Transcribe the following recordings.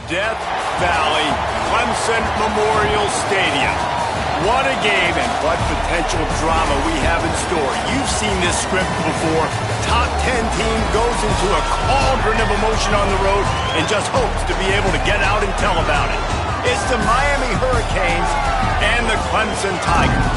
Death Valley Clemson Memorial Stadium. What a game and what potential drama we have in store. You've seen this script before. Top 10 team goes into a cauldron of emotion on the road and just hopes to be able to get out and tell about it. It's the Miami Hurricanes and the Clemson Tigers.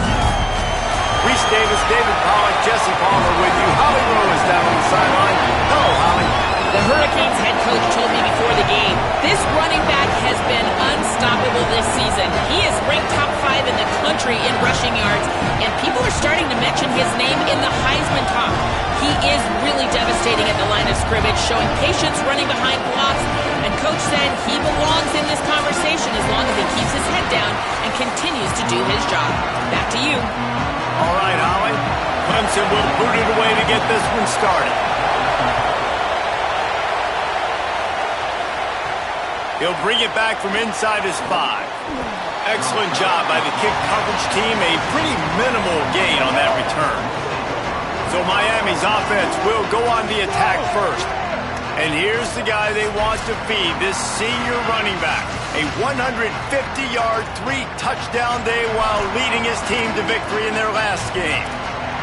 Reese Davis, David Pollack, Jesse Palmer with you. Holly Rowe is down on the sideline. Hello, Holly. The Hurricanes head coach told me before the game, this running back has been unstoppable this season. He is ranked top 5 in the country in rushing yards, and people are starting to mention his name in the Heisman talk. He is really devastating at the line of scrimmage, showing patience running behind blocks, and Coach said he belongs in this conversation as long as he keeps his head down and continues to do his job. Back to you. All right, Holly. Clemson will boot it away to get this one started. He'll bring it back from inside his 5. Excellent job by the kick coverage team. A pretty minimal gain on that return. So Miami's offense will go on the attack first. And here's the guy they want to feed, this senior running back. A 150-yard, 3-touchdown day while leading his team to victory in their last game.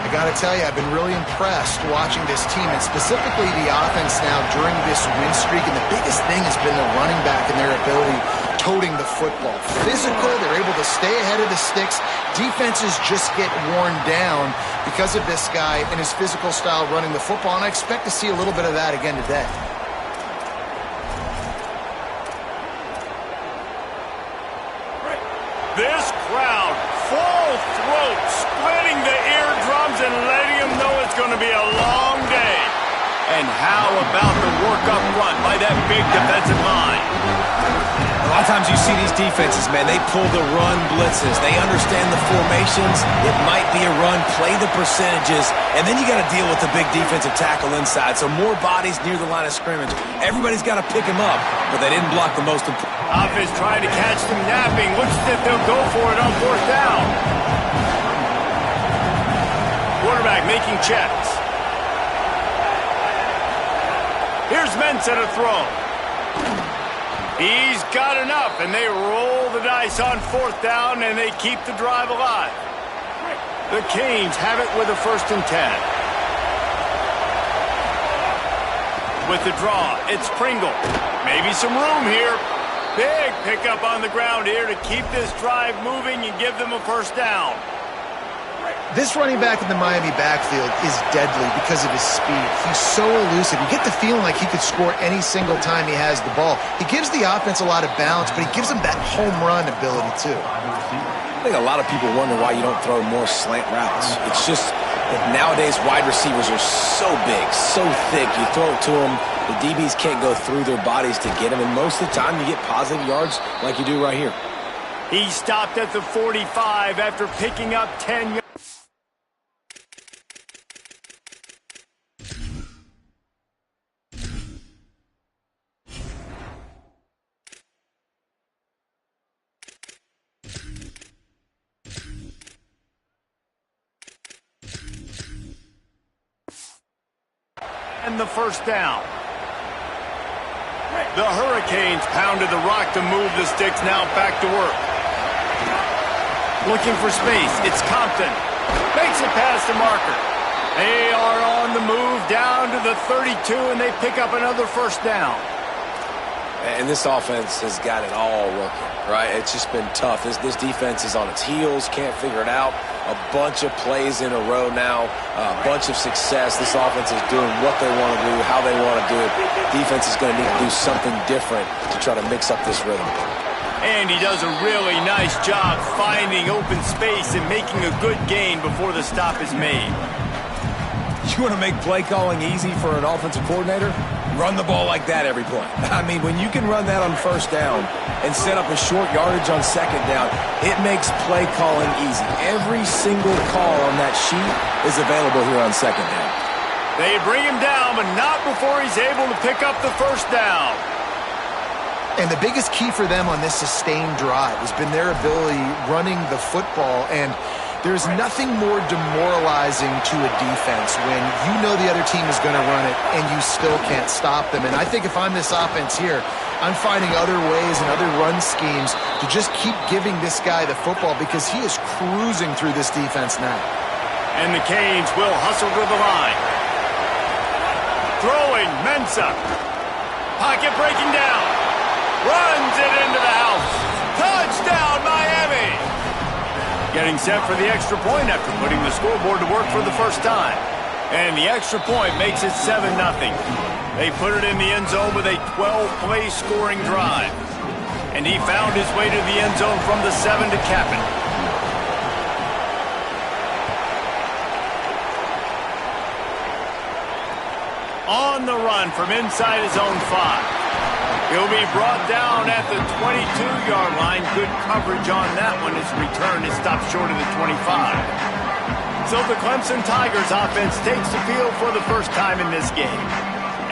I got to tell you, I've been really impressed watching this team, and specifically the offense now during this win streak. And the biggest thing has been the running back and their ability toting the football. Physical, they're able to stay ahead of the sticks. Defenses just get worn down because of this guy and his physical style running the football, and I expect to see a little bit of that again today. This crowd, full throat, splitting the eardrums and letting them know it's going to be a long day. And how about the work up front by that big defensive line? A lot of times you see these defenses, man, they pull the run blitzes. They understand the formations. It might be a run, play the percentages, and then you got to deal with the big defensive tackle inside. So more bodies near the line of scrimmage. Everybody's got to pick him up, but they didn't block the most important. Offense trying to catch them napping. Looks as if they'll go for it on 4th down. Quarterback making checks. Here's Mensah to throw. He's got enough, and they roll the dice on 4th down, and they keep the drive alive. The Canes have it with a 1st and 10. With the draw, it's Pringle. Maybe some room here. Big pickup on the ground here to keep this drive moving and give them a 1st down. This running back in the Miami backfield is deadly because of his speed. He's so elusive. You get the feeling like he could score any single time he has the ball. He gives the offense a lot of balance, but he gives them that home run ability too. I think a lot of people wonder why you don't throw more slant routes. It's just that nowadays wide receivers are so big, so thick. You throw it to them, the DBs can't go through their bodies to get them, and most of the time you get positive yards like you do right here. He stopped at the 45 after picking up 10 yards. And the 1st down. The Hurricanes pounded the rock to move the sticks, now back to work. Looking for space, it's Compton. Makes it past the marker. They are on the move down to the 32, and they pick up another 1st down. And this offense has got it all working, right? It's just been tough. This defense is on its heels, can't figure it out. A bunch of plays in a row now, a bunch of success. This offense is doing what they want to do, how they want to do it. Defense is going to need to do something different to try to mix up this rhythm. And he does a really nice job finding open space and making a good gain before the stop is made. You want to make play calling easy for an offensive coordinator? Run the ball like that every play. I mean, when you can run that on 1st down and set up a short yardage on 2nd down, it makes play calling easy. Every single call on that sheet is available here on 2nd down. They bring him down, but not before he's able to pick up the 1st down. And the biggest key for them on this sustained drive has been their ability running the football, and There's nothing more demoralizing to a defense when you know the other team is going to run it and you still can't stop them. And I think if I'm this offense here, I'm finding other ways and other run schemes to just keep giving this guy the football because he is cruising through this defense now. And the Canes will hustle to the line. Throwing, Mensah. Pocket breaking down. Runs it into the house. Touchdown, Miami! Getting set for the extra point after putting the scoreboard to work for the first time. And the extra point makes it 7-0. They put it in the end zone with a 12-play scoring drive. And he found his way to the end zone from the 7 to cap it. On the run from inside his own 5. He'll be brought down at the 22-yard line. Good coverage on that one. His return is stopped short of the 25. So the Clemson Tigers offense takes the field for the first time in this game.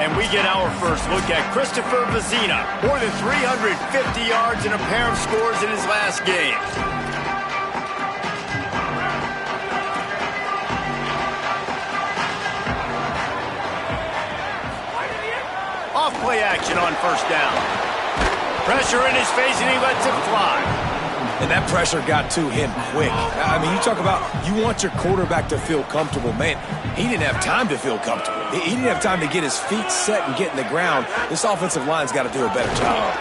And we get our first look at Christopher Vizina. More than 350 yards and a pair of scores in his last game. Off-play action on first down. Pressure in his face, and he lets it fly. And that pressure got to him quick. I mean, you talk about you want your quarterback to feel comfortable. Man, he didn't have time to feel comfortable. He didn't have time to get his feet set and get in the ground. This offensive line's got to do a better job.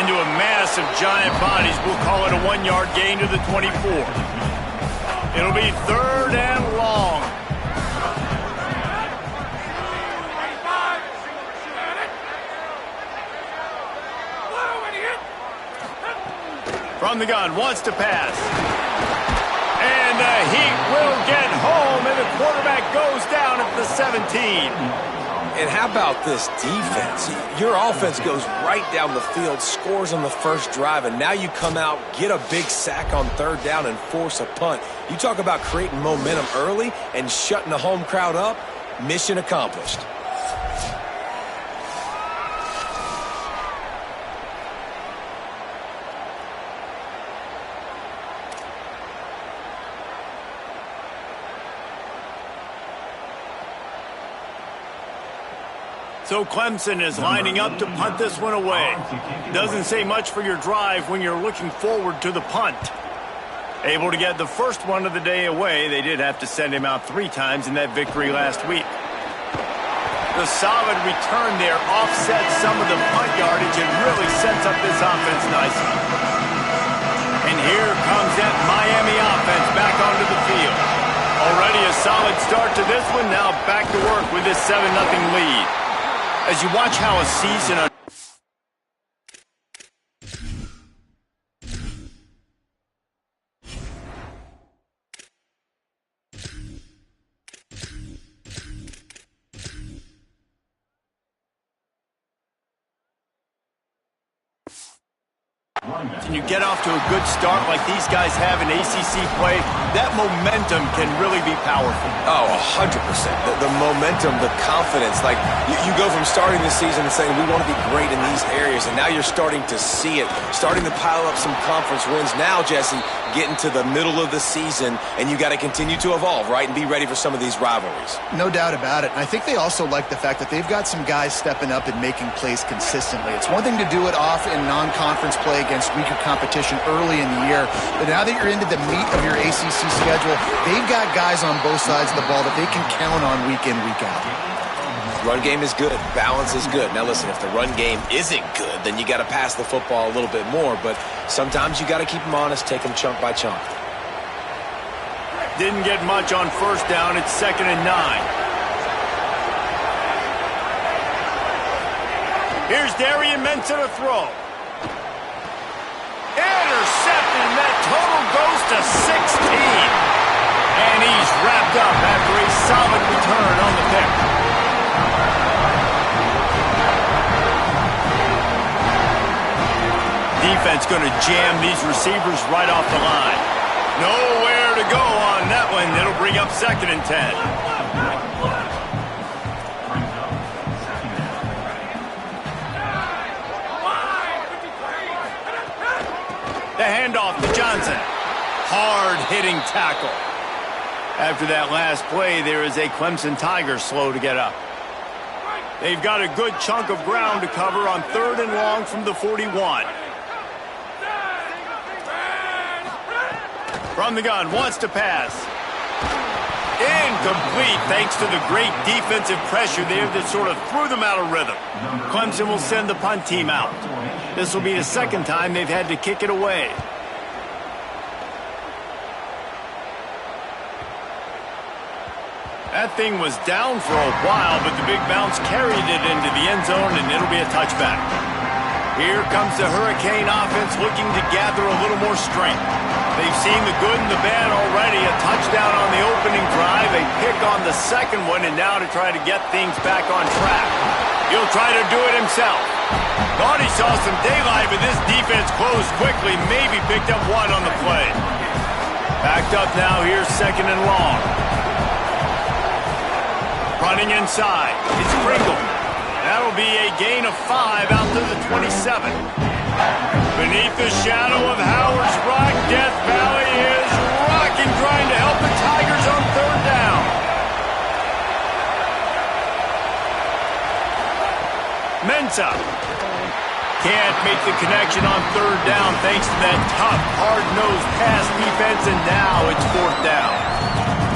Into a mass of giant bodies. We'll call it a 1-yard gain to the 24. It'll be 3rd and long. From the gun, wants to pass. And the Heat will get home, and the quarterback goes down at the 17. And how about this defense? Your offense goes right down the field, scores on the first drive, and now you come out, get a big sack on 3rd down, and force a punt. You talk about creating momentum early and shutting the home crowd up. Mission accomplished. So Clemson is lining up to punt this one away. Doesn't say much for your drive when you're looking forward to the punt. Able to get the first one of the day away. They did have to send him out 3 times in that victory last week. The solid return there offsets some of the punt yardage and really sets up this offense nicely. And here comes that Miami offense back onto the field. Already a solid start to this one. Now back to work with this 7-0 lead. As you watch how a season... And you get off to a good start like these guys have in ACC play, that momentum can really be powerful. Oh, 100%. The momentum, the confidence. Like, you go from starting the season and saying, we want to be great in these areas, and now you're starting to see it, starting to pile up some conference wins. Now, Jesse, getting to the middle of the season, and you got to continue to evolve, right, and be ready for some of these rivalries. No doubt about it. And I think they also like the fact that they've got some guys stepping up and making plays consistently. It's one thing to do it off in non-conference play against weaker competition early in the year, but now that you're into the meat of your ACC schedule, they've got guys on both sides of the ball that they can count on week in, week out. Run game is good. Balance is good. Now, listen, if the run game isn't good, then you got to pass the football a little bit more, but sometimes you got to keep them honest, take them chunk by chunk. Didn't get much on first down. It's 2nd and 9. Here's Darian Mensah to throw. Intercepted, and that total goes to 16. And he's wrapped up after a solid return on the pick. Defense going to jam these receivers right off the line. Nowhere to go on that one. It'll bring up 2nd and 10. The handoff to Johnson. Hard-hitting tackle. After that last play, there is a Clemson Tiger slow to get up. They've got a good chunk of ground to cover on 3rd and long from the 41. From the gun, wants to pass. Incomplete, thanks to the great defensive pressure there that sort of threw them out of rhythm. Clemson will send the punt team out. This will be the second time they've had to kick it away. That thing was down for a while, but the big bounce carried it into the end zone, and it'll be a touchback. Here comes the Hurricane offense looking to gather a little more strength. They've seen the good and the bad already. A touchdown on the opening drive, a pick on the second one, and now to try to get things back on track. He'll try to do it himself. Thought he saw some daylight, but this defense closed quickly, maybe picked up one on the play. Backed up now, here's 2nd and long. Running inside, it's Pringle. That'll be a gain of 5 out to the 27. Beneath the shadow of Howard's Rock, Death Valley is rocking, trying to help the Tigers on 3rd down. Mensah can't make the connection on 3rd down thanks to that tough, hard-nosed pass defense, and now it's 4th down.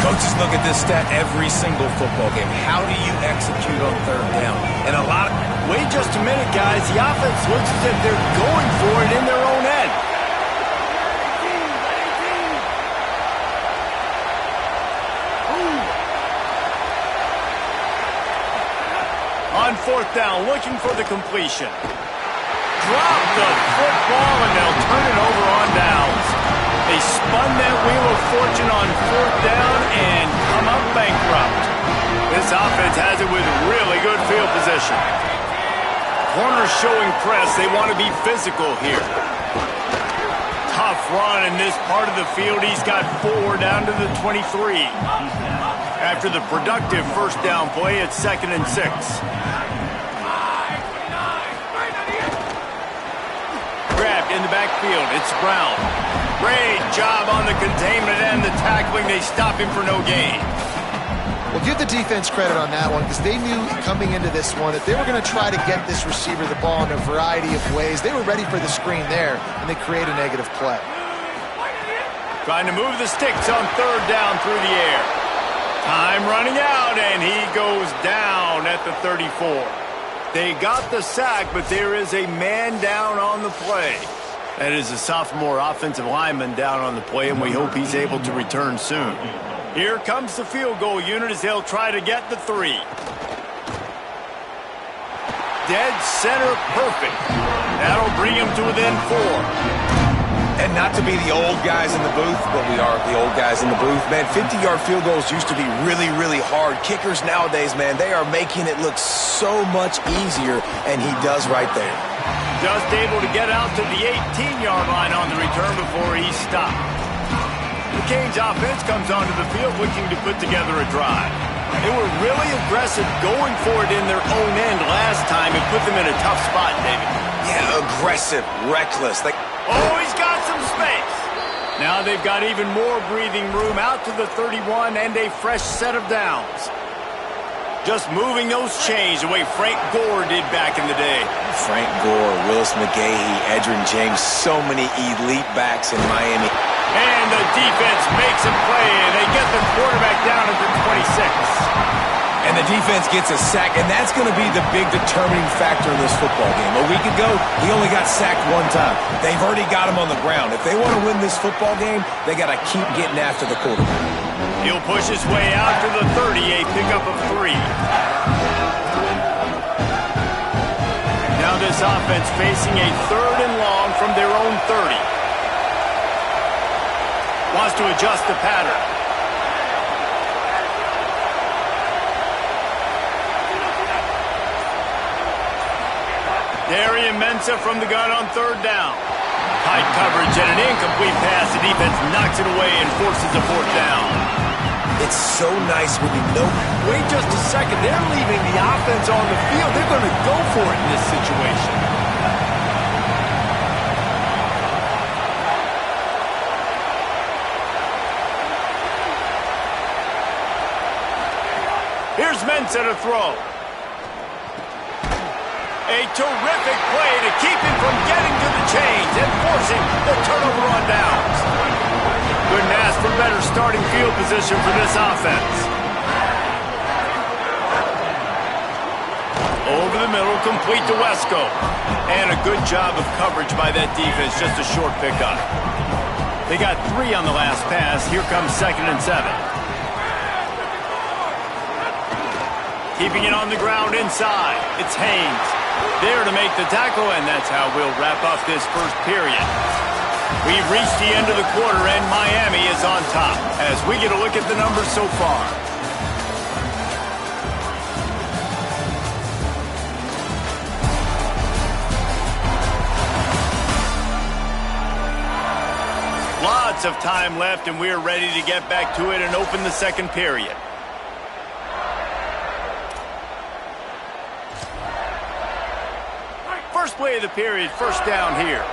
Coaches look at this stat every single football game. How do you execute on 3rd down? And a lot of... Wait just a minute, guys. The offense looks as if they're going for it in their own end. On 4th down, looking for the completion. Drop the football, and they'll turn it over on downs. They spun that wheel of fortune on 4th down and come up bankrupt. This offense has it with really good field position. Corners showing press. They want to be physical here. Tough run in this part of the field. He's got 4 down to the 23. After the productive 1st down play, it's 2nd and 6. Grabbed in the backfield. It's Brown. Great job on the containment and the tackling. They stop him for no gain. Well, give the defense credit on that one because they knew coming into this one that they were going to try to get this receiver the ball in a variety of ways. They were ready for the screen there, and they create a negative play. Trying to move the sticks on 3rd down through the air. Time running out, and he goes down at the 34. They got the sack, but there is a man down on the play. That is a sophomore offensive lineman down on the play, and we hope he's able to return soon. Here comes the field goal unit as they'll try to get the 3. Dead center perfect. That'll bring him to within 4. And not to be the old guys in the booth, but we are the old guys in the booth. Man, 50-yard field goals used to be really, really hard. Kickers nowadays, man, they are making it look so much easier, and he does right there. Just able to get out to the 18-yard line on the return before he's stopped. The Canes offense comes onto the field looking to put together a drive. They were really aggressive going for it in their own end last time and put them in a tough spot, David. Yeah, aggressive, reckless. Oh, he's got some space. Now they've got even more breathing room out to the 31 and a fresh set of downs. Just moving those chains the way Frank Gore did back in the day. Frank Gore, Willis McGahee, Edgerrin James, so many elite backs in Miami. And the defense makes a play, and they get the quarterback down at the 26. And the defense gets a sack, and that's going to be the big determining factor in this football game. A week ago, he only got sacked 1 time. They've already got him on the ground. If they want to win this football game, they got to keep getting after the quarterback. He'll push his way out to the 30, a pickup of 3. Now this offense facing a 3rd and long from their own 30. Wants to adjust the pattern. Darian Mensah from the gun on 3rd down. Tight coverage and an incomplete pass. The defense knocks it away and forces a 4th down. It's so nice when you know. Wait just a second. They're leaving the offense on the field. They're going to go for it in this situation. Here's Mensah to throw. A terrific play to keep him from getting to the chains and forcing the turnover on downs. Couldn't ask for better starting field position for this offense. Over the middle, complete to Wesco. And a good job of coverage by that defense, just a short pickup. They got 3 on the last pass. Here comes 2nd and 7. Keeping it on the ground inside. It's Haynes. There to make the tackle, and that's how we'll wrap up this first period. We've reached the end of the quarter, and Miami is on top as we get a look at the numbers so far. Lots of time left, and we're ready to get back to it and open the second period. First play of the period, first down here.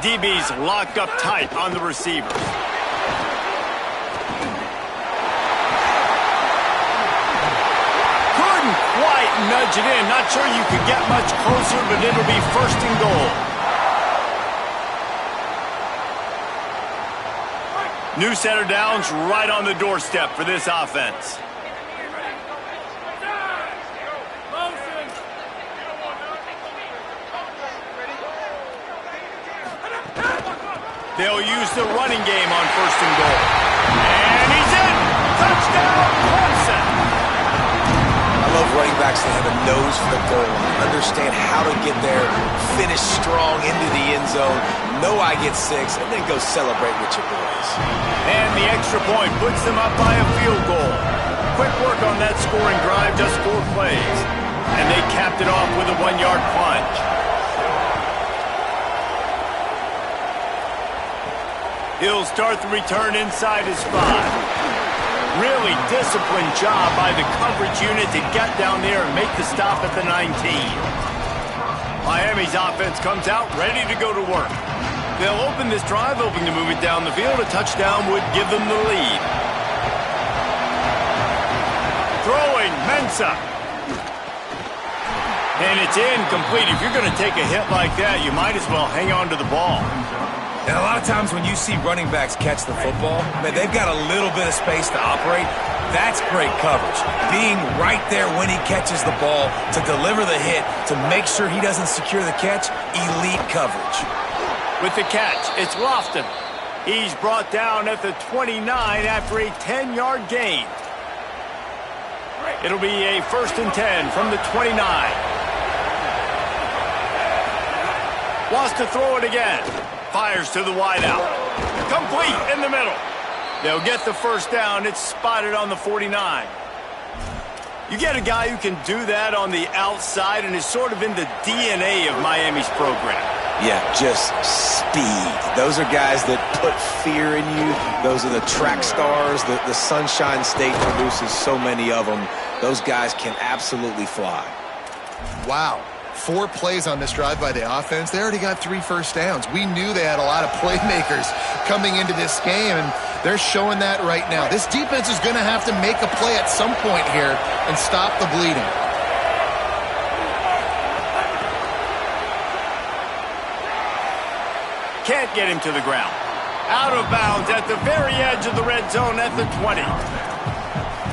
DB's locked up tight on the receivers. Couldn't quite nudge it in. Not sure you could get much closer, but it'll be 1st and goal. New set of downs right on the doorstep for this offense. They'll use the running game on 1st and goal. And he's in! Touchdown, Clemson! I love running backs that have a nose for the goal line, understand how to get there, finish strong into the end zone, know I get 6, and then go celebrate with your boys. And the extra point puts them up by a field goal. Quick work on that scoring drive, just 4 plays. And they capped it off with a 1-yard plunge. He'll start the return inside his 5. Really disciplined job by the coverage unit to get down there and make the stop at the 19. Miami's offense comes out ready to go to work. They'll open this drive, hoping to move it down the field. A touchdown would give them the lead. Throwing, Mensah. And it's incomplete. If you're going to take a hit like that, you might as well hang on to the ball. And a lot of times when you see running backs catch the football, man, they've got a little bit of space to operate. That's great coverage. Being right there when he catches the ball to deliver the hit, to make sure he doesn't secure the catch, elite coverage. With the catch, it's Lofton. He's brought down at the 29 after a 10-yard gain. It'll be a 1st and 10 from the 29. Wants to throw it again. Fires to the wideout. Complete in the middle. They'll get the 1st down. It's spotted on the 49. You get a guy who can do that on the outside and is sort of in the DNA of Miami's program. Yeah, just speed. Those are guys that put fear in you. Those are the track stars. The Sunshine State produces so many of them. Those guys can absolutely fly. Wow. 4 plays on this drive by the offense. They already got 3 first downs. We knew they had a lot of playmakers coming into this game, and they're showing that right now. This defense is going to have to make a play at some point here and stop the bleeding. Can't get him to the ground. Out of bounds at the very edge of the red zone at the 20.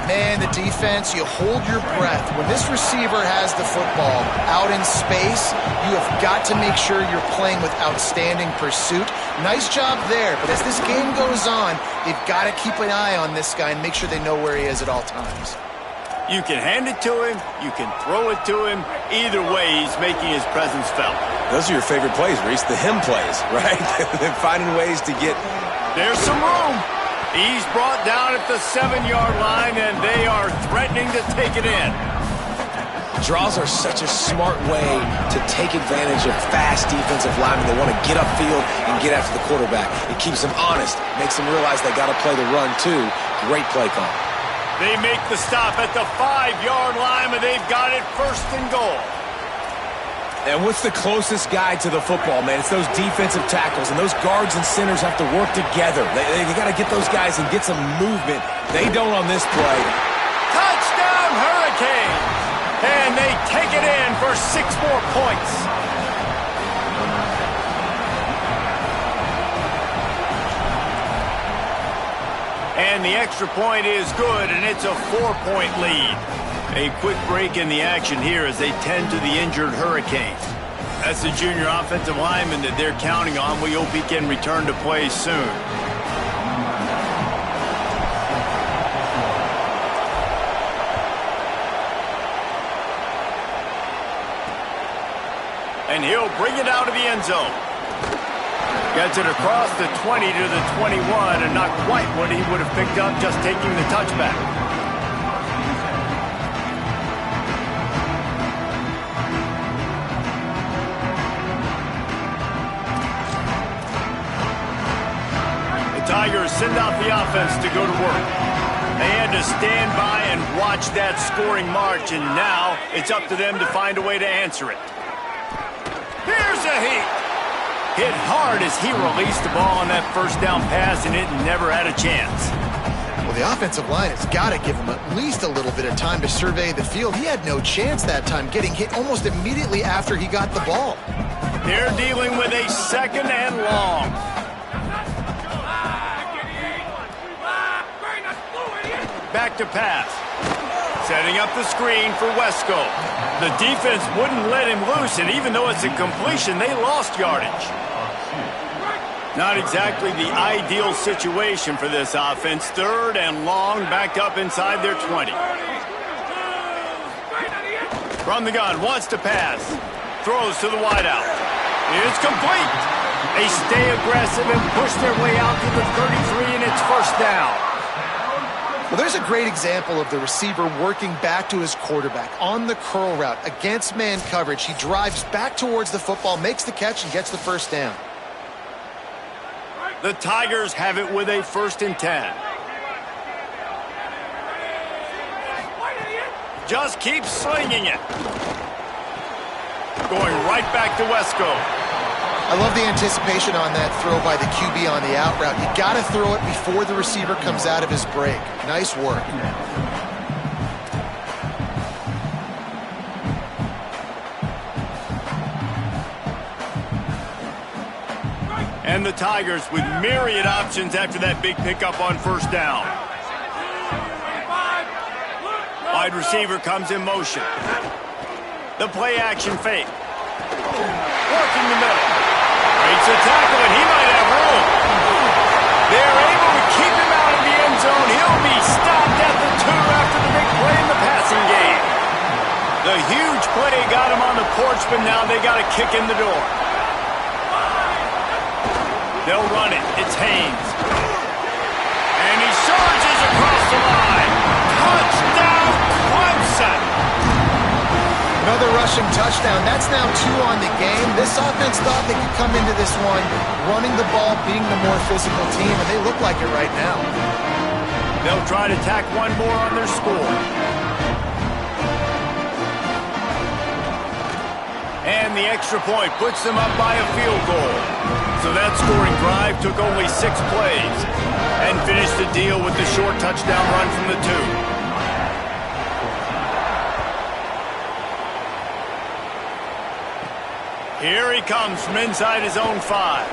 Man, the defense, you hold your breath. When this receiver has the football out in space, you have got to make sure you're playing with outstanding pursuit. Nice job there, but as this game goes on, they've got to keep an eye on this guy and make sure they know where he is at all times. You can hand it to him, you can throw it to him. Either way, he's making his presence felt. Those are your favorite plays, Reese, the him plays, right? They're finding ways to get... There's some room. He's brought down at the 7-yard line, and they are threatening to take it in. Draws are such a smart way to take advantage of fast defensive linemen. They want to get upfield and get after the quarterback. It keeps them honest, makes them realize they got to play the run, too. Great play call. They make the stop at the 5-yard line, but they've got it 1st and goal. And what's the closest guy to the football, man? It's those defensive tackles, and those guards and centers have to work together. They got to get those guys and get some movement. They don't on this play. Touchdown, Hurricanes! And they take it in for 6 more points. And the extra point is good, and it's a 4-point lead. A quick break in the action here as they tend to the injured Hurricanes. That's the junior offensive lineman that they're counting on. We hope he can return to play soon. And he'll bring it out of the end zone. Gets it across the 20 to the 21, and not quite what he would have picked up just taking the touchback. Tigers send out the offense to go to work. They had to stand by and watch that scoring march, and now it's up to them to find a way to answer it. Here's a hit hard as he released the ball on that first down pass, and it never had a chance. Well, the offensive line has got to give him at least a little bit of time to survey the field. He had no chance that time, getting hit almost immediately after he got the ball. They're dealing with a 2nd and long. Back to pass. Setting up the screen for Wesco. The defense wouldn't let him loose, and even though it's a completion, they lost yardage. Not exactly the ideal situation for this offense. 3rd and long, backed up inside their 20. From the gun, wants to pass. Throws to the wideout. It's complete. They stay aggressive and push their way out to the 33, and it's 1st down. Well, there's a great example of the receiver working back to his quarterback on the curl route against man coverage. He drives back towards the football, makes the catch, and gets the 1st down. The Tigers have it with a 1st and 10. Just keep slinging it. Going right back to Wesco. I love the anticipation on that throw by the QB on the out route. You got to throw it before the receiver comes out of his break. Nice work. And the Tigers with myriad options after that big pickup on 1st down. Wide receiver comes in motion. The play action fake. Working the middle. Breaks a tackle, and he might have room. They're able to keep him out of the end zone. He'll be stopped at the 2 after the big play in the passing game. The huge play got him on the porch, but now they got a kick in the door. They'll run it. It's Haynes. And he surges across the line. Touchdown, Clemson! Another rushing touchdown. That's now 2 on the game. This offense thought they could come into this one running the ball, being the more physical team, and they look like it right now. They'll try to tack one more on their score. And the extra point puts them up by a field goal. So that scoring drive took only 6 plays and finished the deal with the short touchdown run from the 2. Here he comes from inside his own 5.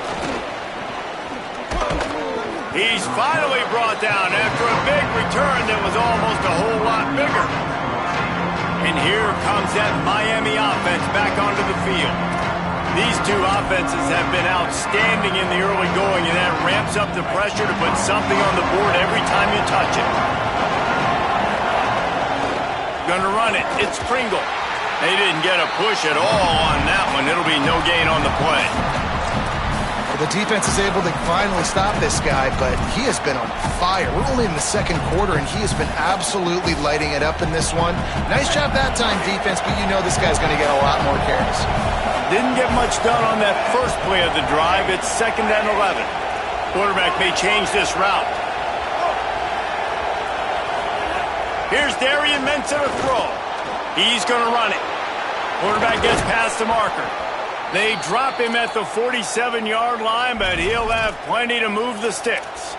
He's finally brought down after a big return that was almost a whole lot bigger. And here comes that Miami offense back onto the field. These 2 offenses have been outstanding in the early going, and that ramps up the pressure to put something on the board every time you touch it. Gonna run it. It's Pringle. They didn't get a push at all on that one. It'll be no gain on the play. Well, the defense is able to finally stop this guy, but he has been on fire. We're only in the 2nd quarter, and he has been absolutely lighting it up in this one. Nice job that time, defense, but you know this guy's going to get a lot more carries. Didn't get much done on that first play of the drive. It's 2nd and 11. Quarterback may change this route. Here's Darian Mensah to throw. He's going to run it. Quarterback gets past the marker. They drop him at the 47-yard line, but he'll have plenty to move the sticks.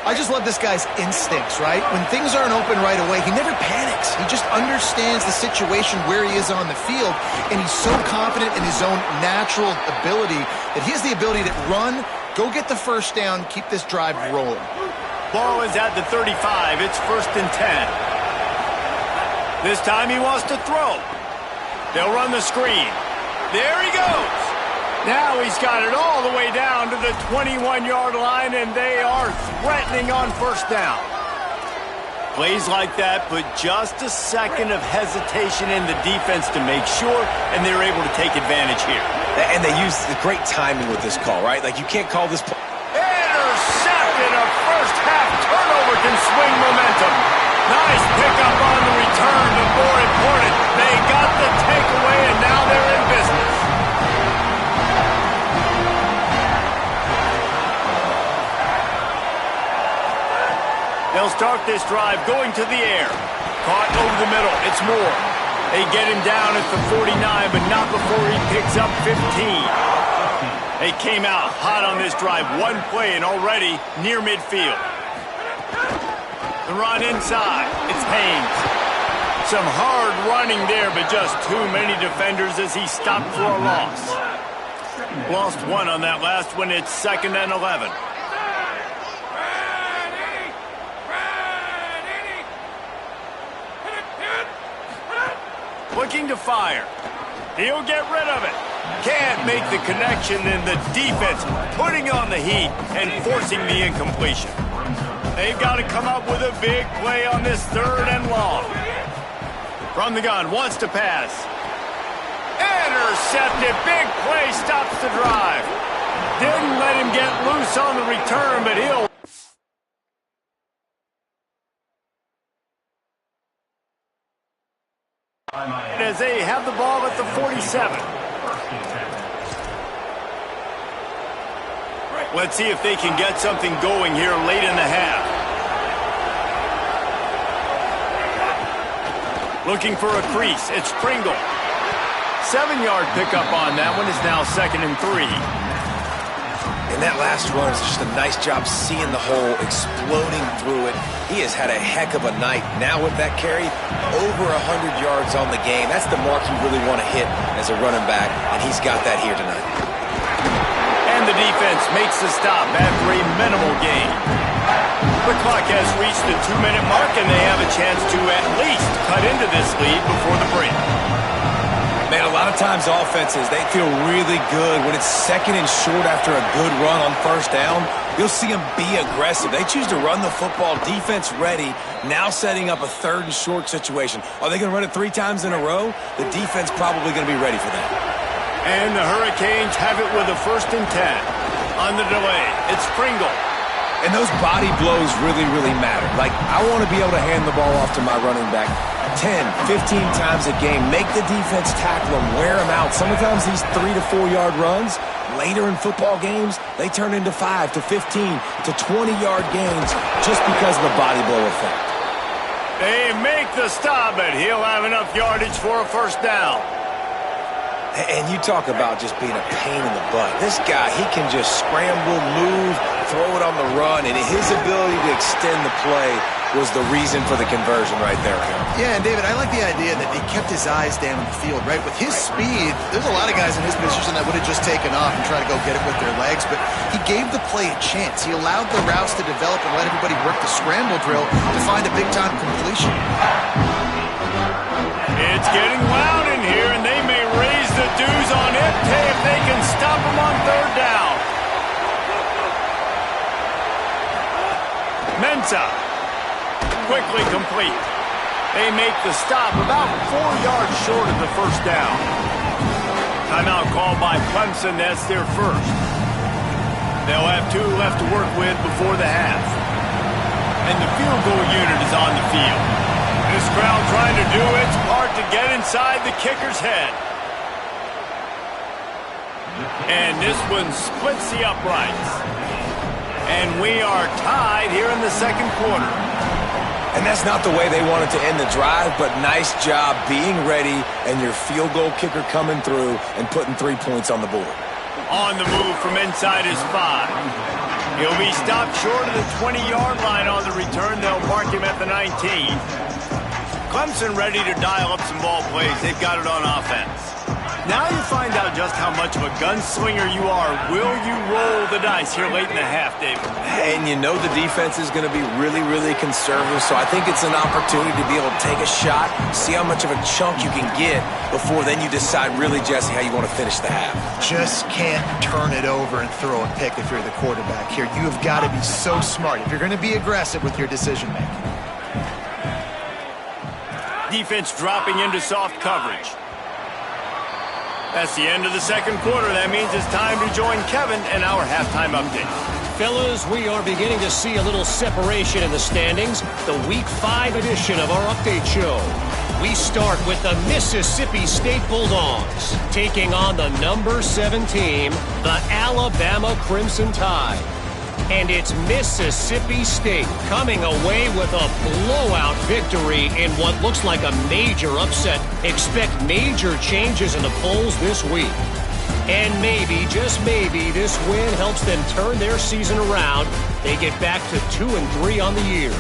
I just love this guy's instincts, right? When things aren't open right away, he never panics. He just understands the situation where he is on the field, and he's so confident in his own natural ability that he has the ability to run, go get the first down, keep this drive rolling. Ball is at the 35. It's 1st and 10. This time he wants to throw. They'll run the screen. There he goes. Now he's got it all the way down to the 21-yard line, and they are threatening on first down. Plays like that put just a second of hesitation in the defense to make sure, and they're able to take advantage here. And they use the great timing with this call, right? Like, you can't call this play. Intercepted. A first-half turnover can swing momentum. Nice pickup on the return, but more important, they got the takeaway, and now they're in business. They'll start this drive going to the air. Caught over the middle. It's Moore. They get him down at the 49, but not before he picks up 15. They came out hot on this drive. One play and already near midfield. The run inside. It's Haynes. Some hard running there, but just too many defenders as he stopped for a loss. Lost one on that last one. It's 2nd and 11. Looking to fire. He'll get rid of it. Can't make the connection, and the defense putting on the heat and forcing the incompletion. They've got to come up with a big play on this 3rd and long. From the gun, wants to pass. Intercepted. Big play stops the drive. Didn't let him get loose on the return, but he'll... as they have the ball at the 47. Let's see if they can get something going here late in the half. Looking for a crease. It's Pringle. 7-yard pickup on that one is now 2nd and 3. And that last run is just a nice job seeing the hole, exploding through it. He has had a heck of a night. Now with that carry, over 100 yards on the game. That's the mark you really want to hit as a running back, and he's got that here tonight. And the defense makes the stop after a minimal gain. The clock has reached the 2-minute mark, and they have a chance to at least cut into this lead before the break. Man, a lot of times offenses, they feel really good when it's 2nd and short after a good run on first down. You'll see them be aggressive. They choose to run the football, defense ready, now setting up a 3rd and short situation. Are they going to run it 3 times in a row? The defense probably going to be ready for that. And the Hurricanes have it with a 1st and 10. On the delay, it's Pringle. And those body blows really, really matter. Like, I want to be able to hand the ball off to my running back 10, 15 times a game. Make the defense tackle them, wear them out. Sometimes these 3 to 4 yard runs, later in football games, they turn into 5 to 15 to 20-yard gains just because of the body blow effect. They make the stop, but he'll have enough yardage for a 1st down. And you talk about just being a pain in the butt. This guy, he can just scramble, move, throw it on the run, and his ability to extend the play was the reason for the conversion right there. Yeah, and David, I like the idea that he kept his eyes down the field, right? With his speed, there's a lot of guys in his position that would have just taken off and tried to go get it with their legs, but he gave the play a chance. He allowed the routes to develop and let everybody work the scramble drill to find a big-time completion. It's getting loud in here, and they may raise the dues on it if they can stop him on 3rd down. Mensah. Quickly complete. They make the stop about 4 yards short of the 1st down. Timeout called by Clemson. That's their 1st. They'll have 2 left to work with before the half. And the field goal unit is on the field. This crowd trying to do its part to get inside the kicker's head. And this one splits the uprights. And we are tied here in the 2nd quarter. And that's not the way they wanted to end the drive, but nice job being ready and your field goal kicker coming through and putting 3 points on the board. On the move from inside his 5. He'll be stopped short of the 20-yard line on the return. They'll mark him at the 19. Clemson ready to dial up some ball plays. They've got it on offense. Now you find out just how much of a gunslinger you are. Will you roll the dice here late in the half, David? And you know the defense is going to be really, really conservative, so I think it's an opportunity to be able to take a shot, see how much of a chunk you can get before then you decide really, Jesse, how you want to finish the half. Just can't turn it over and throw a pick if you're the quarterback here. You have got to be so smart if you're going to be aggressive with your decision-making. Defense dropping into soft coverage. That's the end of the second quarter. That means it's time to join Kevin and our halftime update. Fellas, we are beginning to see a little separation in the standings. The Week 5 edition of our update show. We start with the Mississippi State Bulldogs taking on the number 7 team, the Alabama Crimson Tide. And it's Mississippi State coming away with a blowout victory in what looks like a major upset. Expect major changes in the polls this week. And maybe, just maybe, this win helps them turn their season around. They get back to 2-3 on the year.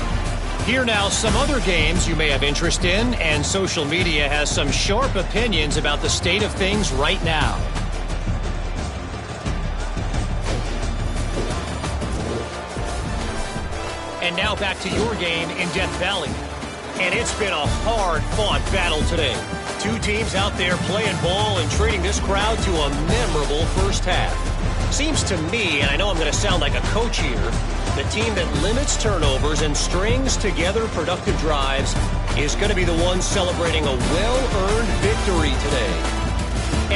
Here now, some other games you may have interest in, and social media has some sharp opinions about the state of things right now. And now back to your game in Death Valley. And it's been a hard-fought battle today. Two teams out there playing ball and treating this crowd to a memorable first half. Seems to me, and I know I'm going to sound like a coach here, the team that limits turnovers and strings together productive drives is going to be the one celebrating a well-earned victory today.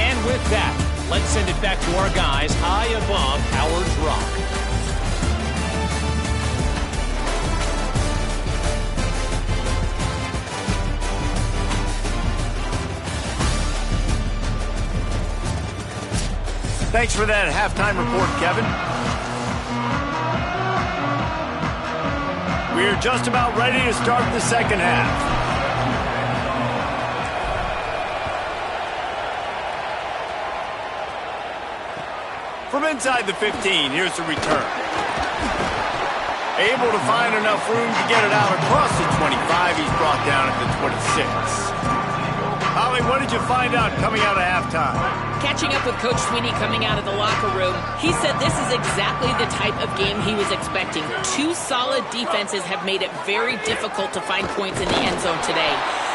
And with that, let's send it back to our guys high above Howard's Rock. Thanks for that halftime report, Kevin. We're just about ready to start the second half. From inside the 15, here's the return. Able to find enough room to get it out across the 25. He's brought down at the 26. Holly, what did you find out coming out of halftime? Catching up with Coach Sweeney coming out of the locker room, he said this is exactly the type of game he was expecting. Two solid defenses have made it very difficult to find points in the end zone today.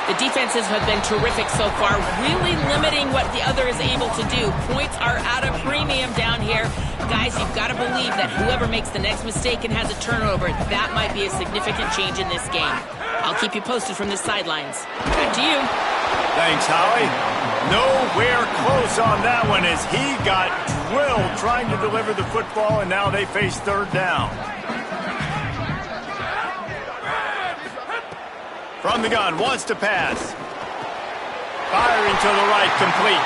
The defenses have been terrific so far, really limiting what the other is able to do. Points are at a premium down here. Guys, you've got to believe that whoever makes the next mistake and has a turnover, that might be a significant change in this game. I'll keep you posted from the sidelines. Back to you. Thanks, Holly. Nowhere close on that one as he got drilled trying to deliver the football, and now they face third down. From the gun, wants to pass. Firing to the right, complete.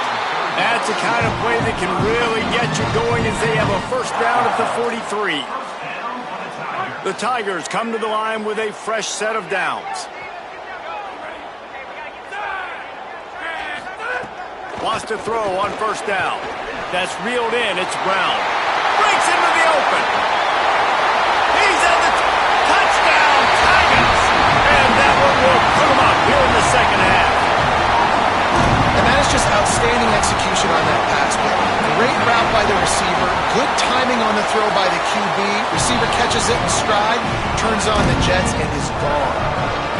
That's the kind of play that can really get you going as they have a first down at the 43. The Tigers come to the line with a fresh set of downs. Wants to throw on first down. That's reeled in. It's Brown. Breaks into the open. He's at the touchdown, Tigers. And that one will put him up here in the second half. And that is just outstanding execution on that pass play. Great route by the receiver. Good timing on the throw by the QB. Receiver catches it in stride, turns on the jets, and is gone.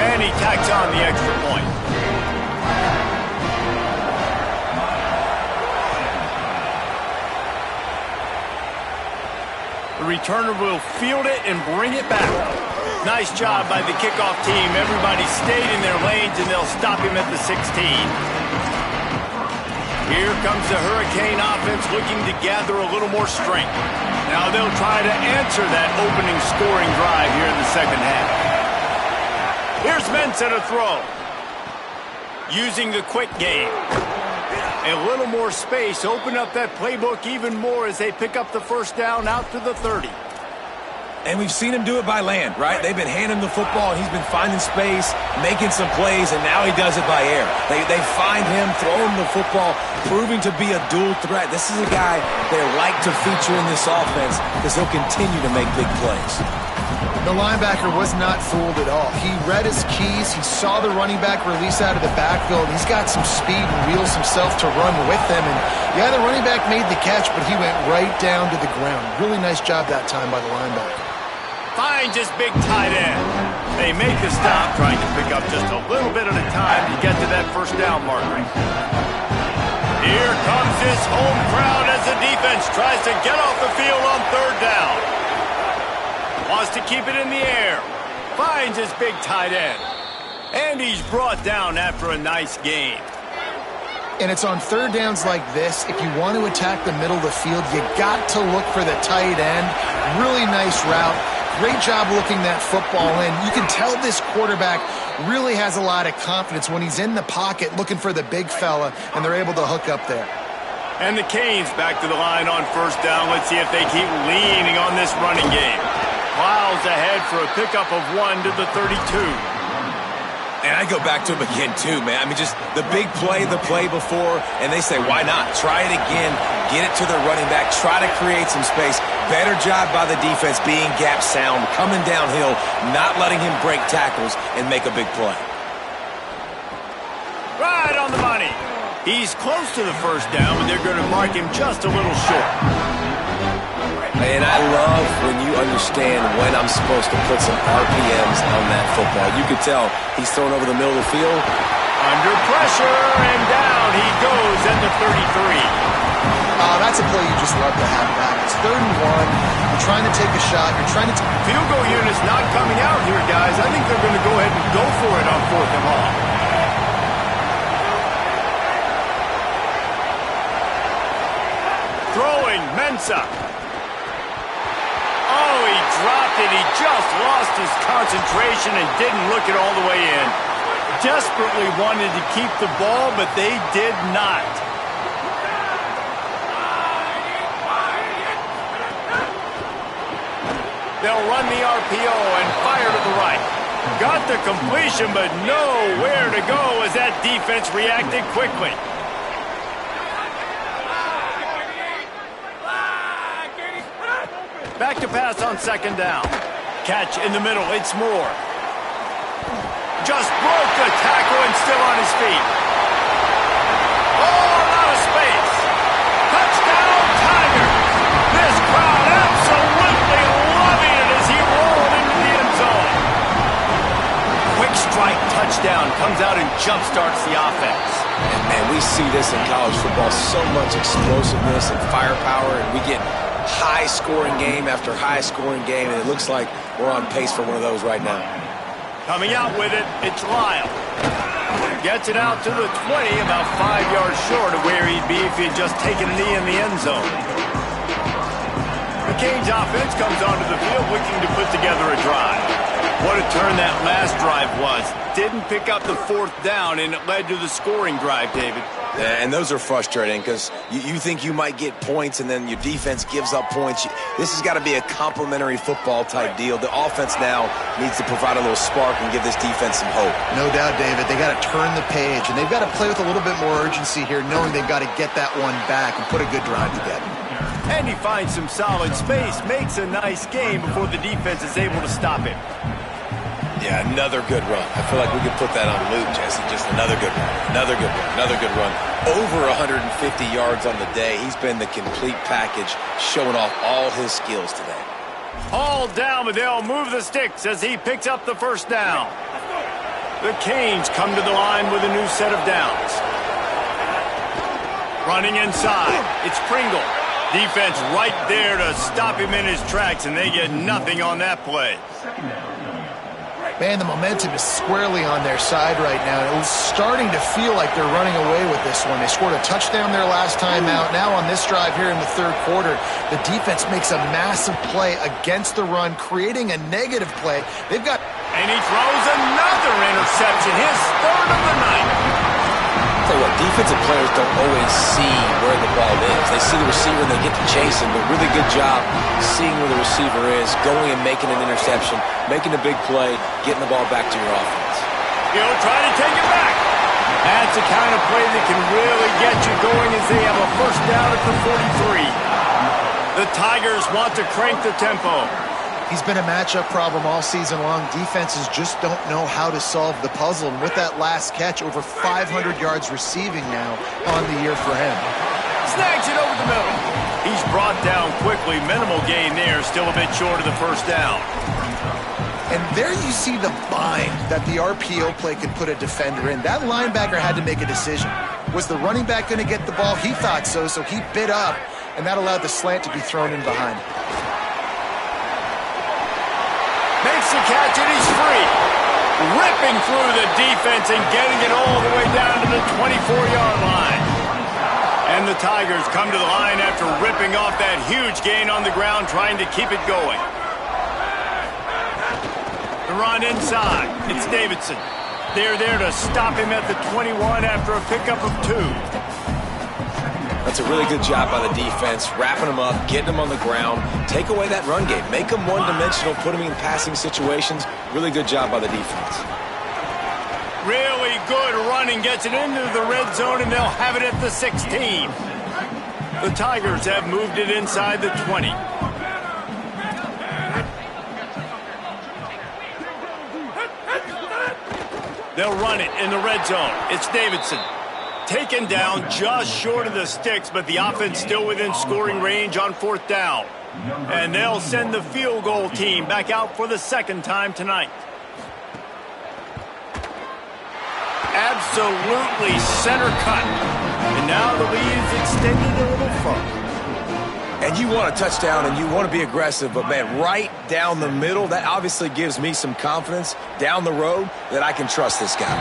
And he tacks on the extra point. The returner will field it and bring it back. Nice job by the kickoff team. Everybody stayed in their lanes, and they'll stop him at the 16. Here comes the Hurricane offense looking to gather a little more strength. Now they'll try to answer that opening scoring drive here in the second half. Here's Mentz at a throw. Using the quick game. A little more space, open up that playbook even more as they pick up the first down out to the 30. And we've seen him do it by land, right? They've been handing him the football, and he's been finding space, making some plays, and now he does it by air. They find him, throw him the football, proving to be a dual threat. This is a guy they like to feature in this offense because he'll continue to make big plays. The linebacker was not fooled at all. He read his keys. He saw the running back release out of the backfield. He's got some speed and wheels himself to run with them. And yeah, the running back made the catch, but he went right down to the ground. Really nice job that time by the linebacker. Finds his big tight end. They make the stop, trying to pick up just a little bit at a time to get to that first down marker. Here comes this home crowd as the defense tries to get off the field on third down. Wants to keep it in the air. Finds his big tight end. And he's brought down after a nice gain. And it's on third downs like this, if you want to attack the middle of the field, you got to look for the tight end. Really nice route. Great job looking that football in. You can tell this quarterback really has a lot of confidence when he's in the pocket looking for the big fella, and they're able to hook up there. And the Canes back to the line on first down. Let's see if they keep leaning on this running game. Plows ahead for a pickup of 1 to the 32. And I go back to him again, too, man. I mean, just the big play, the play before, and they say, why not? Try it again, get it to their running back, try to create some space. Better job by the defense being gap sound, coming downhill, not letting him break tackles and make a big play. Right on the money. He's close to the first down, but they're going to mark him just a little short. And I love when you understand when I'm supposed to put some RPMs on that football. You could tell he's thrown over the middle of the field. Under pressure, and down he goes at the 33. That's a play you just love to have back. It's 3rd and 1. You're trying to take a shot. You're trying to... Field goal unit's not coming out here, guys. I think they're going to go ahead and go for it on 4th and long. Throwing, Mensah. Oh, he dropped it. He just lost his concentration and didn't look it all the way in. Desperately wanted to keep the ball, but they did not. They'll run the RPO and fire to the right. Got the completion, but nowhere to go as that defense reacted quickly. Back to pass on 2nd down. Catch in the middle. It's Moore. Just broke the tackle and still on his feet. Oh, a lot of space. Touchdown, Tigers. This crowd absolutely loving it as he rolled into the end zone. Quick strike touchdown comes out and jumpstarts the offense. And, man, we see this in college football, so much explosiveness and firepower, and we get high-scoring game after high-scoring game, and it looks like we're on pace for one of those right now. Coming out with it, it's Lyle. Gets it out to the 20, about 5 yards short of where he'd be if he had just taken a knee in the end zone. The Canes offense comes onto the field looking to put together a drive. What a turn that last drive was. Didn't pick up the 4th down, and it led to the scoring drive, David. Yeah, and those are frustrating because you think you might get points and then your defense gives up points. This has got to be a complementary football type deal. The offense now needs to provide a little spark and give this defense some hope. No doubt, David. They got to turn the page, and they've got to play with a little bit more urgency here, knowing they've got to get that one back and put a good drive together. And he finds some solid space, makes a nice game before the defense is able to stop him. Yeah, another good run. I feel like we could put that on loop, Jesse. Just another good run, another good run, another good run. Over 150 yards on the day. He's been the complete package, showing off all his skills today. All down, but they'll move the sticks as he picks up the first down. The Canes come to the line with a new set of downs. Running inside, it's Pringle. Defense right there to stop him in his tracks, and they get nothing on that play. Man, the momentum is squarely on their side right now. It was starting to feel like they're running away with this one. They scored a touchdown their last time out. Now on this drive here in the 3rd quarter, the defense makes a massive play against the run, creating a negative play. They've got... And he throws another interception, his 3rd of the night. Tell you what, defensive players don't always see where the ball is. They see the receiver and they get to chase him, but really good job seeing where the receiver is, going and making an interception, making a big play, getting the ball back to your offense. He'll try to take it back. That's the kind of play that can really get you going as they have a first down at the 43. The Tigers want to crank the tempo. He's been a matchup problem all season long. Defenses just don't know how to solve the puzzle. And with that last catch, over 500 yards receiving now on the year for him. Snags it over the middle. He's brought down quickly. Minimal gain there. Still a bit short of the first down. And there you see the bind that the RPO play could put a defender in. That linebacker had to make a decision. Was the running back going to get the ball? He thought so, so he bit up, and that allowed the slant to be thrown in behind. Makes the catch, and he's free. Ripping through the defense and getting it all the way down to the 24-yard line. And the Tigers come to the line after ripping off that huge gain on the ground, trying to keep it going. The run inside. It's Davidson. They're there to stop him at the 21 after a pickup of 2. That's a really good job by the defense, wrapping them up, getting them on the ground, take away that run game, make them one-dimensional, put them in passing situations. Really good job by the defense. Really good running, gets it into the red zone, and they'll have it at the 16. The Tigers have moved it inside the 20. They'll run it in the red zone. It's Davidson. Taken down just short of the sticks, but the offense still within scoring range on 4th down. And they'll send the field goal team back out for the second time tonight. Absolutely center cut. And now the lead is extended a little further. And you want a touchdown and you want to be aggressive, but man, right down the middle, that obviously gives me some confidence down the road that I can trust this guy.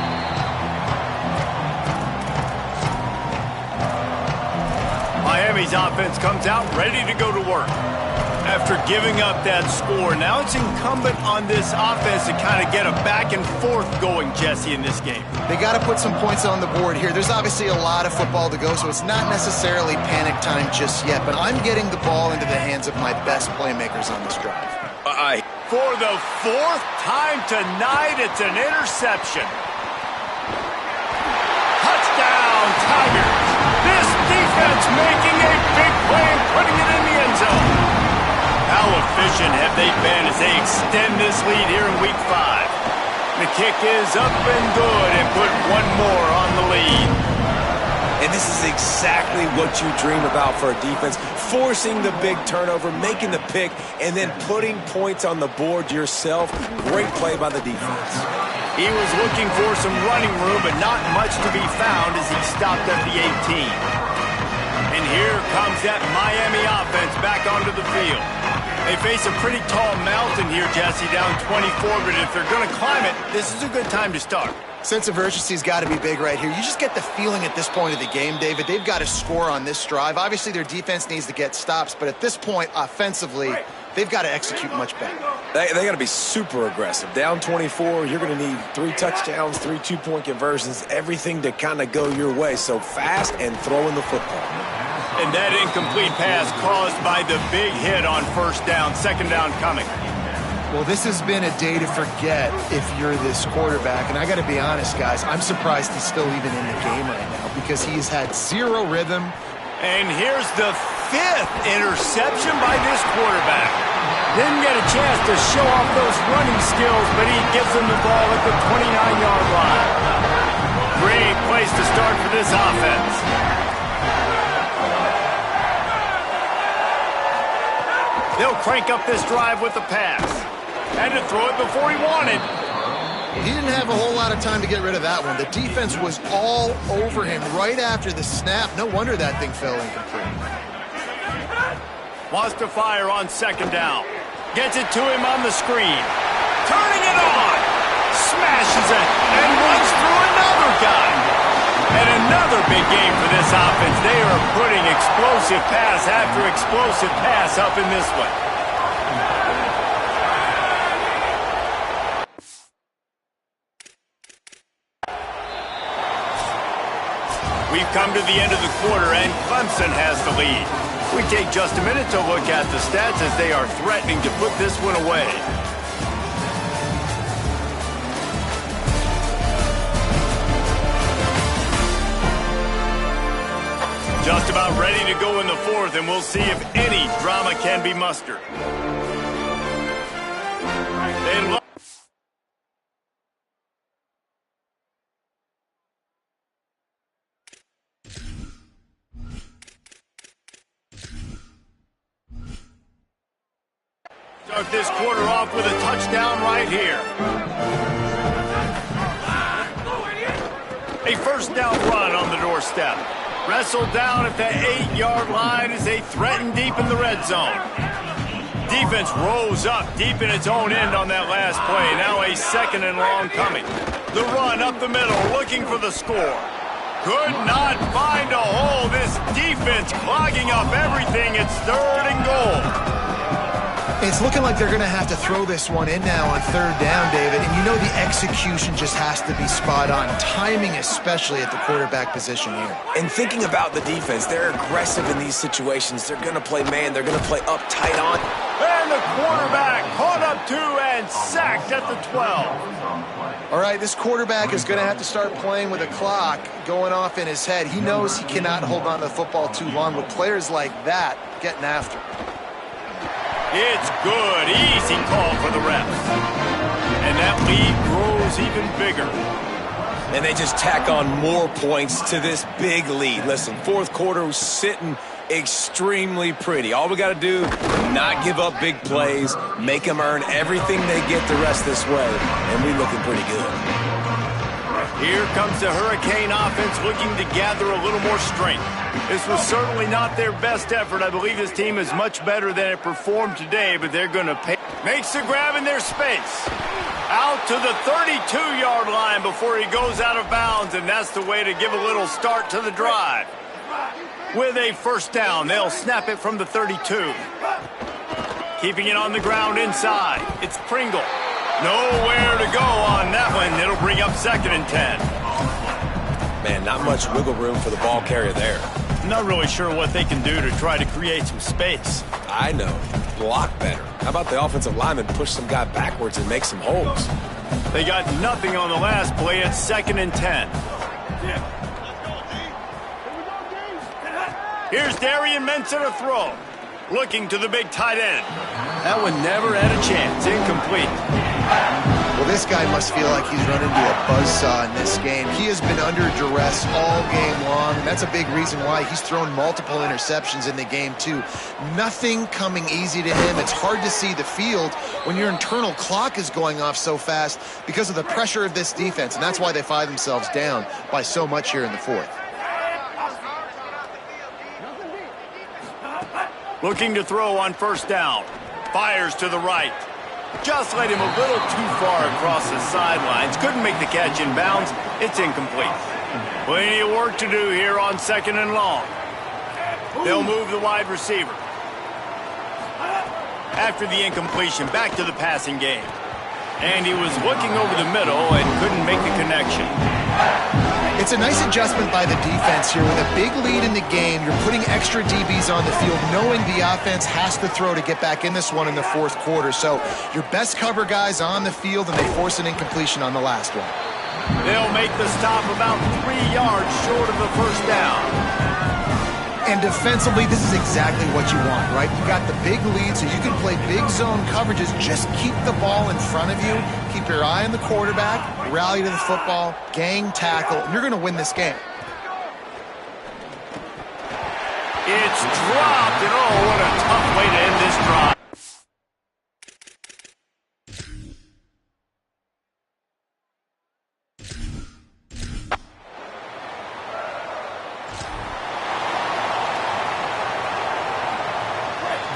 Miami's offense comes out ready to go to work. After giving up that score, now it's incumbent on this offense to kind of get a back and forth going, Jesse, in this game. They got to put some points on the board here. There's obviously a lot of football to go, so it's not necessarily panic time just yet, but I'm getting the ball into the hands of my best playmakers on this drive. For the 4th time tonight, it's an interception. Touchdown, Tigers. This defense making a big play and putting it in the end zone. How efficient have they been as they extend this lead here in Week 5? The kick is up and good and put one more on the lead. And this is exactly what you dream about for a defense. Forcing the big turnover, making the pick, and then putting points on the board yourself. Great play by the defense. He was looking for some running room, but not much to be found as he stopped at the 18. And here comes that Miami offense back onto the field. They face a pretty tall mountain here, Jesse, down 24, but if they're going to climb it, this is a good time to start. Sense of urgency's got to be big right here. You just get the feeling at this point of the game, David, they've got to score on this drive. Obviously, their defense needs to get stops, but at this point, offensively, they've got to execute much better. They got to be super aggressive. Down 24, you're going to need 3 touchdowns, 3 two-point conversions, everything to kind of go your way. So fast and throwing the football. And that incomplete pass caused by the big hit on 1st down, 2nd down coming. Well, this has been a day to forget if you're this quarterback. And I got to be honest, guys, I'm surprised he's still even in the game right now because he's had 0 rhythm. And here's the 5th interception by this quarterback. Didn't get a chance to show off those running skills, but he gives them the ball at the 29-yard line. Great place to start for this offense. They'll crank up this drive with the pass. Had to throw it before he wanted. He didn't have a whole lot of time to get rid of that one. The defense was all over him right after the snap. No wonder that thing fell incomplete. Wants to fire on 2nd down. Gets it to him on the screen. Turning it on. Smashes it and runs through another guy. And another big game for this offense. They are putting explosive pass after explosive pass up in this one. We've come to the end of the quarter, and Clemson has the lead. We take just a minute to look at the stats as they are threatening to put this one away. Just about ready to go in the fourth, and we'll see if any drama can be mustered. Start this quarter off with a touchdown right here. A first down run on the doorstep. Wrestled down at the 8-yard line as they threaten deep in the red zone. Defense rose up deep in its own end on that last play. Now a second and long coming. The run up the middle, looking for the score. Could not find a hole. This defense clogging up everything. It's third and goal. It's looking like they're going to have to throw this one in now on third down, David. And you know the execution just has to be spot on. Timing especially at the quarterback position here. And thinking about the defense, they're aggressive in these situations. They're going to play man. They're going to play up tight on. And the quarterback caught up to and sacked at the 12. All right, this quarterback is going to have to start playing with a clock going off in his head. He knows he cannot hold on to the football too long with players like that getting after him. It's good. Easy call for the refs. And that lead grows even bigger. And they just tack on more points to this big lead. Listen, fourth quarter was sitting extremely pretty. All we got to do, not give up big plays, make them earn everything they get the rest this way, and we're looking pretty good. Here comes the Hurricane offense looking to gather a little more strength. This was certainly not their best effort. I believe this team is much better than it performed today, but they're going to pay. Makes the grab in their space. Out to the 32-yard line before he goes out of bounds, and that's the way to give a little start to the drive. With a first down, they'll snap it from the 32. Keeping it on the ground inside. It's Pringle. Nowhere to go on that one. It'll bring up second and 10. Man, not much wiggle room for the ball carrier there. Not really sure what they can do to try to create some space. I know. Block better. How about the offensive lineman push some guy backwards and make some holes? They got nothing on the last play. It's second and 10. Here's Darian Mensah to throw. Looking to the big tight end. That one never had a chance. Incomplete. Well, this guy must feel like he's run into a buzzsaw in this game. He has been under duress all game long. That's a big reason why he's thrown multiple interceptions in the game, too. Nothing coming easy to him. It's hard to see the field when your internal clock is going off so fast because of the pressure of this defense, and that's why they find themselves down by so much here in the fourth. Looking to throw on first down. Fires to the right. Just let him a little too far across the sidelines. Couldn't make the catch in bounds. It's incomplete. Plenty of work to do here on second and long. They'll move the wide receiver. After the incompletion, back to the passing game. And he was looking over the middle and couldn't make the connection. It's a nice adjustment by the defense here. With a big lead in the game, you're putting extra DBs on the field, knowing the offense has to throw to get back in this one in the fourth quarter. So your best cover guys on the field, and they force an incompletion on the last one. They'll make the stop about 3 yards short of the first down. And defensively, this is exactly what you want, right? You got the big lead, so you can play big zone coverages. Just keep the ball in front of you. Keep your eye on the quarterback. Rally to the football. Gang tackle. And you're going to win this game. It's dropped, and oh, what a tough way to end this drive.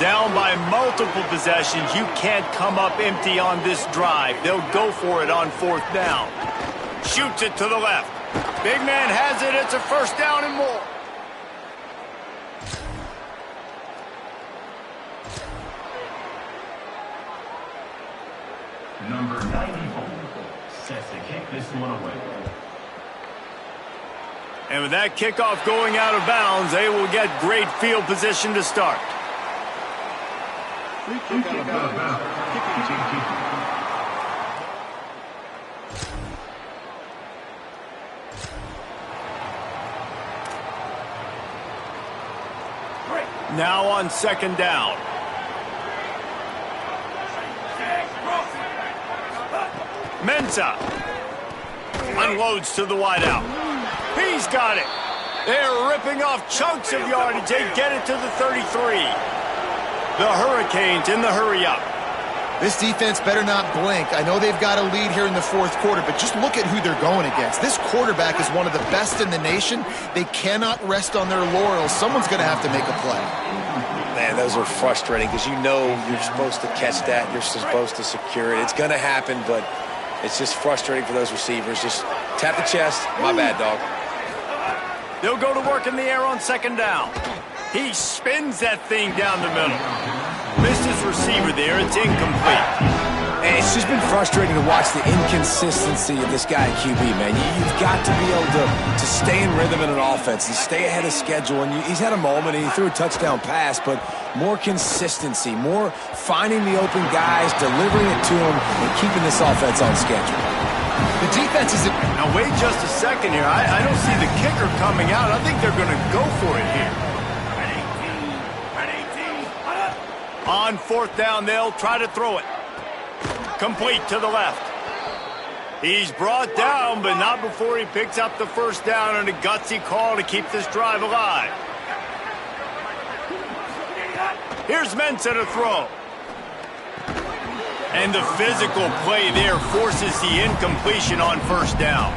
Down by multiple possessions, you can't come up empty on this drive. They'll go for it on fourth down. Shoots it to the left. Big man has it. It's a first down and more. Number 94 sets to kick this one away. And with that kickoff going out of bounds, they will get great field position to start. Now on second down. Mensah unloads to the wideout. He's got it. They're ripping off chunks of yardage. They get it to the 33. The Hurricanes in the hurry-up. This defense better not blink. I know they've got a lead here in the fourth quarter, but just look at who they're going against. This quarterback is one of the best in the nation. They cannot rest on their laurels. Someone's going to have to make a play. Man, those are frustrating because you know you're supposed to catch that. You're supposed to secure it. It's going to happen, but it's just frustrating for those receivers. Just tap the chest. My bad, dog. They'll go to work in the air on second down. He spins that thing down the middle. Missed his receiver there. It's incomplete. And it's just been frustrating to watch the inconsistency of this guy at QB, man. You've got to be able to stay in rhythm in an offense and stay ahead of schedule. And he's had a moment, and he threw a touchdown pass, but more consistency, more finding the open guys, delivering it to them, and keeping this offense on schedule. The defense is... Now, wait just a second here. I don't see the kicker coming out. I think they're going to go for it here. On fourth down, they'll try to throw it. Complete to the left. He's brought down, but not before he picks up the first down and a gutsy call to keep this drive alive. Here's Mensah to throw. And the physical play there forces the incompletion on first down.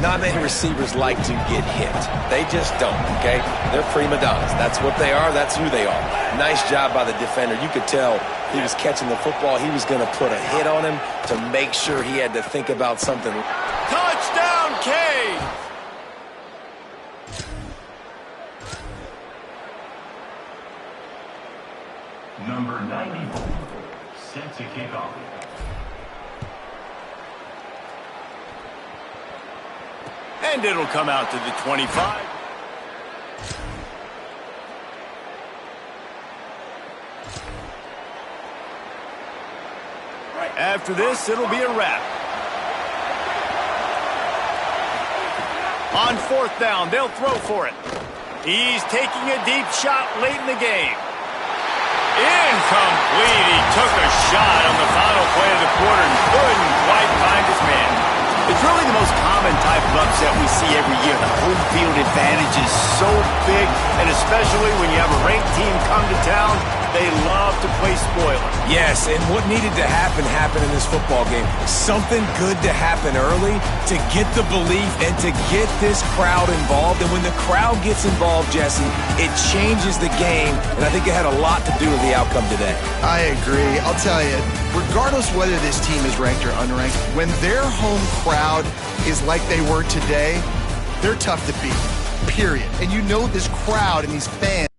Not many receivers like to get hit. They just don't, okay? They're prima donnas. That's what they are. That's who they are. Nice job by the defender. You could tell he was catching the football. He was going to put a hit on him to make sure he had to think about something. Touchdown, K! Number 94, set to kick off. And it'll come out to the 25. After this, it'll be a wrap. On fourth down, they'll throw for it. He's taking a deep shot late in the game. Incomplete. He took a shot on the final play of the quarter and couldn't quite find his man. It's really the most common type of upset we see every year. The home field advantage is so big, and especially when you have a ranked team come to town, they love to play spoiler. Yes, and what needed to happen happened in this football game. Something good to happen early to get the belief and to get this crowd involved. And when the crowd gets involved, Jesse, it changes the game, and I think it had a lot to do with the outcome today. I agree. I'll tell you, regardless whether this team is ranked or unranked, when their home crowd is like they were today, they're tough to beat, period. And you know this crowd and these fans